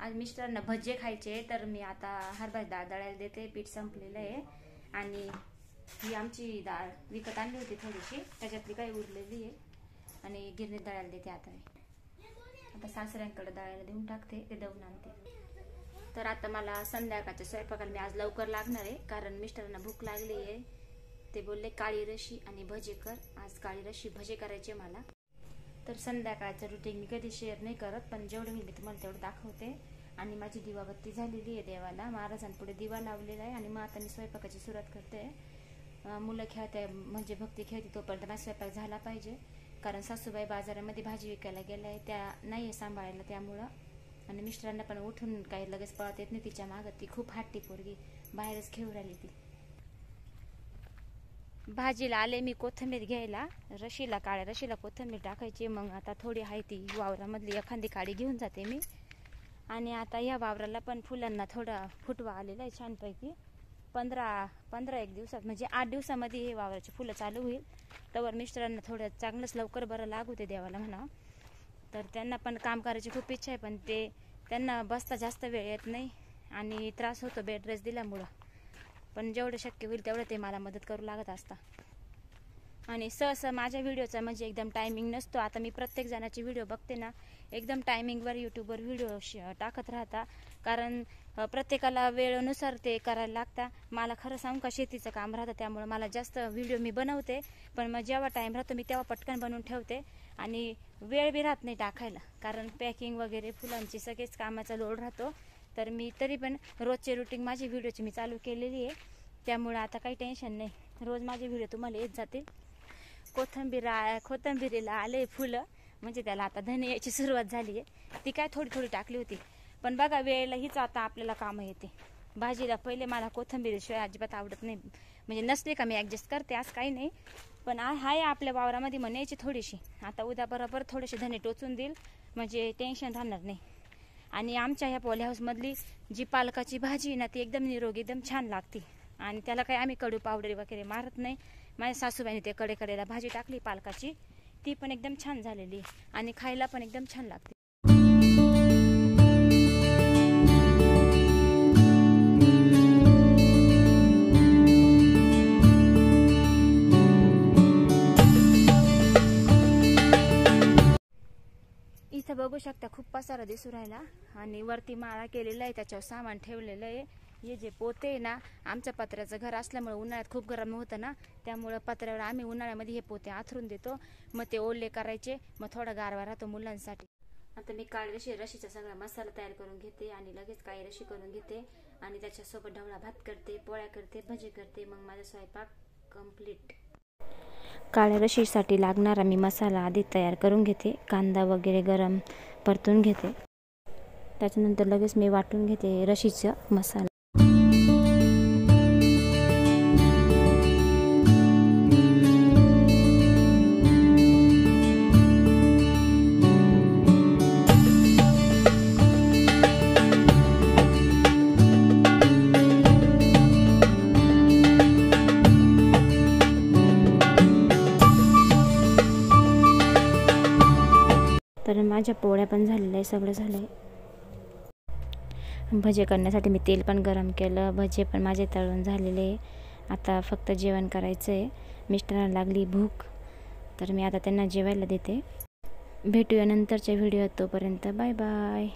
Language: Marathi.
आज मिस्टरांना भजे खायचे, तर मी आता हरभऱ्याची डाळ दळायला देते. पीठ संपलेलं आहे आणि ही आमची डाळ विकत आणली होती थोडीशी, त्याच्यातली काही उरलेली आहे आणि गिरणीत दळायला देते. आता सासऱ्यांकडे दळायला देऊन टाकते, ते दळून आणते. तर आता मला संध्याकाळच्या स्वयंपाकाला मी आज लवकर लागणार आहे, कारण मिस्टरांना भूक लागली आहे. ते बोलले काळी रशी आणि भजे कर. आज काळी रशी भजे करायचे मला. तर संध्याकाळचं रुटीन मी कधी शेअर नाही करत, पण जेवढं मी तुम्हाला तेवढं दाखवते. आणि माझी दिवाबत्ती झालेली आहे देवाला, महाराजांपुढे दिवा लावलेला आहे आणि मग आता मी स्वयंपाकाची सुरुवात करते. मुलं खेळते म्हणजे भक्ती खेळते, तोपर्यंत माझा स्वयंपाक झाला पाहिजे. कारण सासूबाई बाजारामध्ये भाजी विकायला गेल्या आहे, त्या नाही आहे सांभाळायला, त्यामुळं. आणि मिस्टरांना पण उठून काही लगेच पळत येत नाही तिच्या मागं. ती खूप हट्टी पोरगी, बाहेरच खेळू राहिली ती. भाजीला आले मी कोथिंबीर घ्यायला, रशीला, काळ्या रशीला कोथिंबीर टाकायची. मग आता थोडी आहे ती वावरामधली एखादी काडी घेऊन जाते मी. आणि आता या वावराला पण फुलांना थोडा फुटवा आलेला आहे छानपैकी. 15 एक दिवसात म्हणजे 8 दिवसामध्ये हे वावराची फुलं चालू होईल. तर मिस्टरांना थोडं चांगलंच लवकर बरं लागू दे देवाला म्हणा. तर त्यांना पण काम करायची खूप इच्छा आहे, पण त्यांना बसता जास्त वेळ येत नाही आणि त्रास होतो बेड रेस्ट दिल्यामुळं. पण जेवढं शक्य होईल तेवढं ते मला मदत करू लागत असतात. आणि सहसा माझ्या व्हिडिओचा म्हणजे एकदम टायमिंग नसतो. आता मी प्रत्येक जणाची व्हिडिओ बघते ना, एकदम टायमिंगवर यूट्यूबवर व्हिडिओ टाकत राहता, कारण प्रत्येकाला वेळेनुसार ते करायला लागतं. मला खरं सांगू का, शेतीचं काम राहतं, त्यामुळे मला जास्त व्हिडिओ मी बनवते, पण मग जेव्हा टाईम राहतो मी तेव्हा पटकन बनवून ठेवते आणि वेळ बी राहत नाही टाकायला, कारण पॅकिंग वगैरे फुलांची सगळेच कामाचा लोड राहतो. तर मी तरी पण रोजचे रुटीन माझी व्हिडिओची मी चालू केलेली आहे, त्यामुळे आता काही टेन्शन नाही. रोज माझे व्हिडिओ तुम्हाला येत जातील. कोथिंबीरीला आले फुलं, म्हणजे त्याला आता धने यायची सुरुवात झाली आहे. ती काय थोडी थोडी टाकली होती, पण बघा वेळेला हीच आता आपल्याला कामं येते. भाजीला पहिले मला कोथिंबीरीशिवाय अजिबात आवडत नाही, म्हणजे नसले का मी ॲडजस्ट करते, आज काही नाही. पण हाय आपल्या वावरामध्ये म्हणायची थोडीशी. आता उद्या बरोबर थोडेसे धने टोचून देईल, म्हणजे टेन्शन राहणार नाही. आणि आमच्या ह्या पॉली हाऊसमधली जी पालकाची भाजी ना, ती एकदम निरोगी, एकदम छान लागते. आणि त्याला काही आम्ही कडू पावडर वगैरे मारत नाही. माझ्या सासूबाईने ते कडेला भाजी टाकली पालकाची, ती पण एकदम छान झालेली आणि खायला पण एकदम छान लागते. इथं बघू शकता खूप पसारा दिसू राहिला आणि वरती माळा केलेला आहे, त्याच्यावर सामान ठेवलेलं आहे. हे जे पोते आहे ना, आमच्या पत्र्याचं घर असल्यामुळे उन्हाळ्यात खूप गरम होतं ना, त्यामुळं पत्र्यावर आम्ही उन्हाळ्यामध्ये हे पोते आथरून देतो. मग ते ओले करायचे, मग थोडा गारवा राहतो मुलांसाठी. आता मी काळी रशीचा सगळा मसाला तयार करून घेते आणि लगेच काळी रशी करून घेते आणि त्याच्यासोबत ढवळा भात करते, पोळ्या करते, भजी करते. मग माझा स्वयंपाक कंप्लीट. काळ्या रशीसाठी लागणारा मी मसाला आधी तयार करून घेते. कांदा वगैरे गरम परतून घेते, त्याच्यानंतर लगेच मी वाटून घेते रशीचा मसाला. तर माझ्या पोळ्या पण झालेल्या आहे, सगळं झालं आहे. भजे करण्यासाठी मी तेल पण गरम केलं, भजे पण माझे तळून झालेले आहे. आता फक्त जेवण करायचं आहे. मिस्टरांना लागली भूक, तर मी आता त्यांना जेवायला देते. भेटूया नंतरच्या व्हिडिओत, तोपर्यंत बाय बाय.